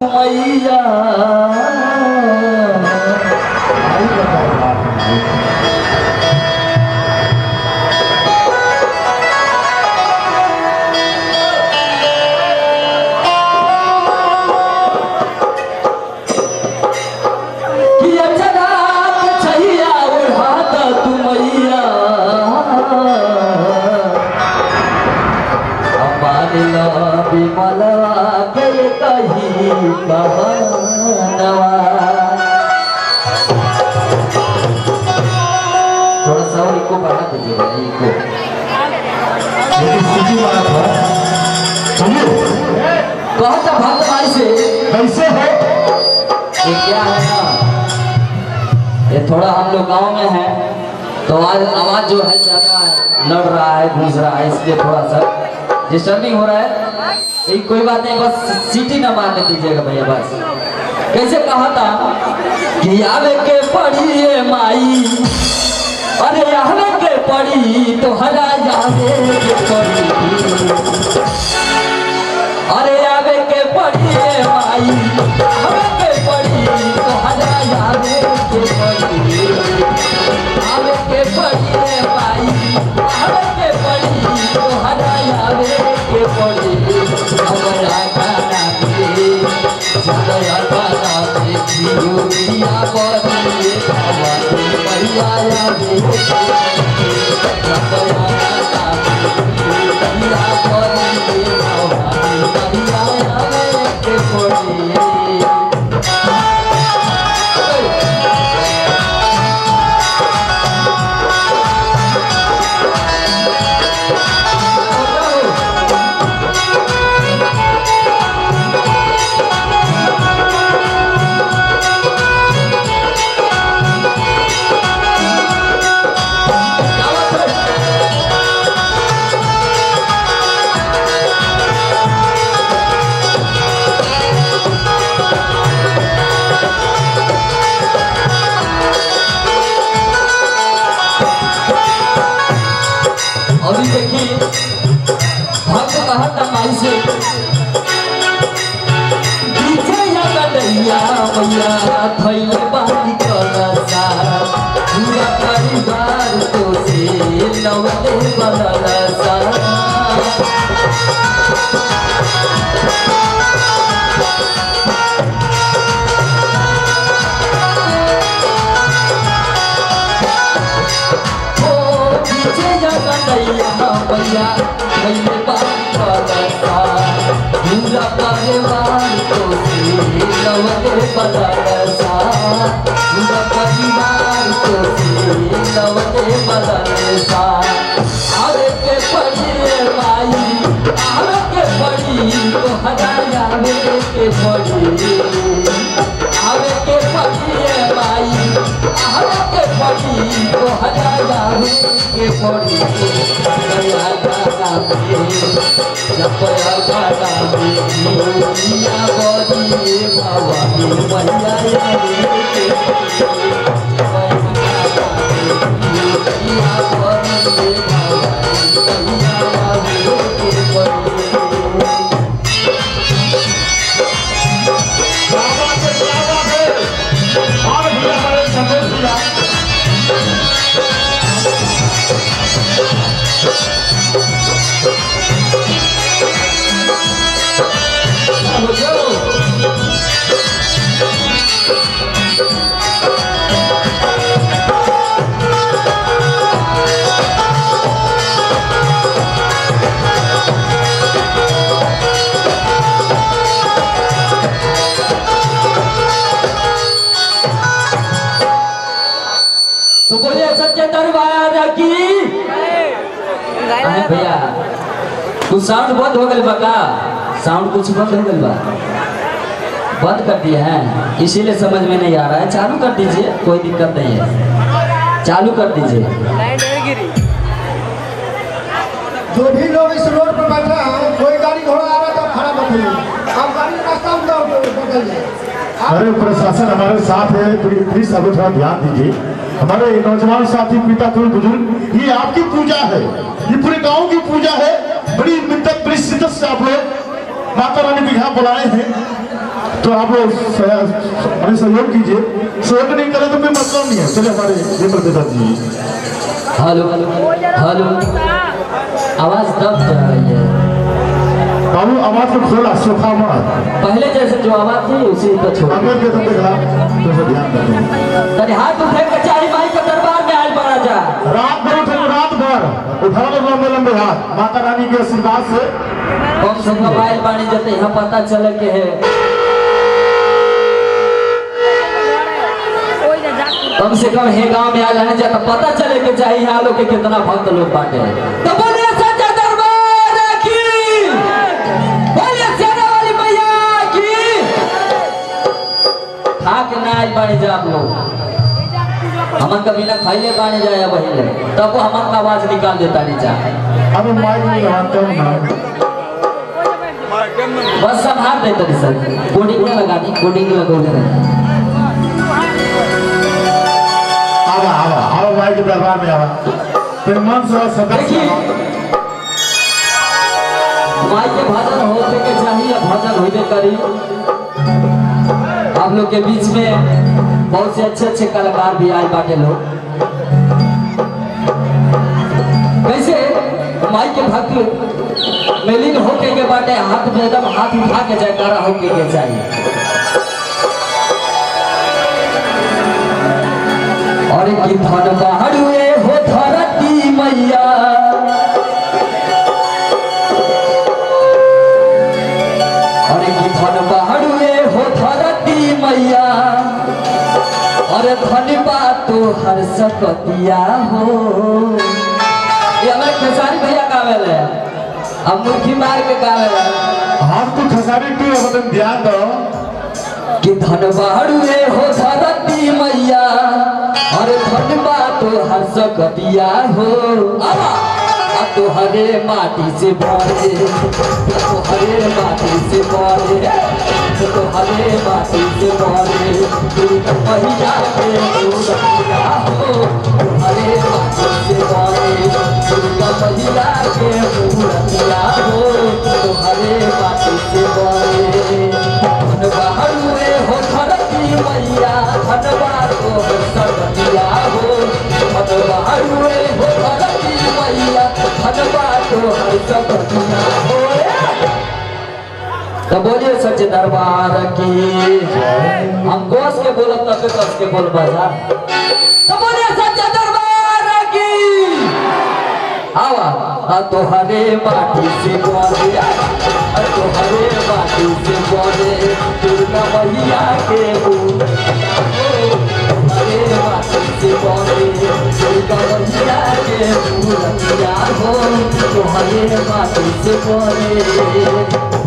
मैया विमलवा के कही थोड़ा सा और इको बढ़ा दीजिएगा। इको कहता भगवान से कैसे है ये क्या है ना, ये थोड़ा हम लोग गांव में है तो आवाज जो है ज्यादा लड़ रहा है, गूंज रहा है, इसलिए थोड़ा सा डिस्टर्बिंग हो रहा है। कोई बात नहीं, बस सीटी ना मारने दीजिएगा भैया। बस कैसे कहा था कि आवे के पड़ी है माई, अरे आवे के पड़ी तो हरा जावे के पड़ी, अरे आवे के पड़ी है माई, आवे के पड़ी तो हरा जावे के पड़ी, आवे के पड़ी है माई, आवे के पड़ी तो हरा जावे के पड़ी। अभी देखिए भक्त कहता माई से पीछे या कटैया मैया थैले बानी कलसा, पूरा परिवार तो से नवते बदलसा। मैया थैले बानी कलसा, पूरा परिवार तो से नवते बदलसा, पूरा परिवार तो से नवते बदलसा। आवे के पड़ी माई, आवे के पड़ी तो हरा जावे के पड़ी, आवे के पड़ी माई, आवे के पड़ी तो हरा जावे के पड़ी। तो बोलिए सच्चे दरबार की। भैया कुछ साउंड बंद हो गए बा, साउंड कुछ बंद हो गए बा, बंद कर दिए हैं इसीलिए समझ में नहीं आ रहा है। चालू कर दीजिए, कोई दिक्कत नहीं है, चालू कर दीजिए। जो भी लोग इस रोड पर बैठे हैं, कोई गाड़ी घोड़ा आ रहा है तो खड़ा मत होइए, आप गाड़ी रास्ता बदल जाए। अरे प्रशासन हमारे साथ है, प्लीज सब थोड़ा ध्यान दीजिए। हमारे नौजवान साथी पिता थोड़े बुजुर्ग, ये आपकी पूजा है, ये पूरे गांव की पूजा है। बड़ी मिन्नत बड़ी शिद्दत से आप लोग माता रानी को यहाँ बुलाए हैं। तो आप हमें सहयोग कीजिए, सहयोग नहीं करें तो कोई मतलब नहीं है। चलिए हमारे ये प्रोफेसर जी। हेलो हेलो, आवाज दब जा रही है बाबू, आवाज को खोला, सोखा मत। पहले जैसे जो आवाज थी उसी को छोड़। अगर के तुम देखा तो ध्यान रखें। तनी हाथ उठे के चाहे माई के दरबार में आज बड़ा जा। रात भर उठे, रात भर उठा लो लंबे लंबे हाथ, माता रानी के आशीर्वाद से। कम से कम आयल बाणी जते यहाँ पता चले के है, कम से कम हे गांव में आयल है जब पता चले के चाहिए यहाँ लोग के कितना भक्त लोग बांटे। तो बोलिए सच्चा दरबार की, बोलिए सेना वाली मैया की। खा के ना आयल बाणी जा आप लोग, हमन कभी ना खाइले बाणी जाए बहिले, तब वो हमन का आवाज निकाल देता नीचा। अब माइक में लगाते हैं ना, बस सब हाथ देते थे सर, कोडिंग में लगा दी, कोडिंग लगोगे नहीं। आवा आवा आवा माइक के दरबार में आवा, फिर मन से सदस्य माई के भजन होते के चाहिए, भजन होते करी। आप लोग के बीच में बहुत से अच्छे अच्छे कलाकार भी आए बाटे लोग। वैसे माई के भक्त मेलिन होके के बाटे हाथ में एकदम हाथ उठा के जयकारा होके के चाहिए। और की धन बाहरुए हो धरती मैया, और की धन बाहरुए हो धरती मैया, और धनबा तो हर सकतिया हो। ये हमारे खेसारी भैया गावेले, अब मुर्खी मार के गावेले। हम तो खसारी क्यों मतलब ध्यान दो कि धन बाहरुए हो धरती मैया, और धनबा तो हर सकतिया हो। आ तो हरे माटी से बने, तो हरे माटी से बने, तो हरे माटी से बने, दुर्गा मैया के मूर्तिया हो। तो हरे माटी से बने, दुर्गा मैया के मूर्तिया हो। तो हरे माटी से बने, धन बाहरुए हो धरती मैया, धनबा तो हर सकतिया हो। धन बाहरुए हो धरती मैया, धनबा तो हर सकतिया हो। तो बोलिए सच्चे दरबार की, हम गोश के बोलब तब पे कस के बोल बजा। तो बोलिए सच्चे दरबार की, आवा तो हरे माटी से बने, तो हरे माटी से बने, दुर्गा मैया के हरे माटी से बने, दुर्गा मैया के मूर्तिया हो। तो हरे माटी से बने।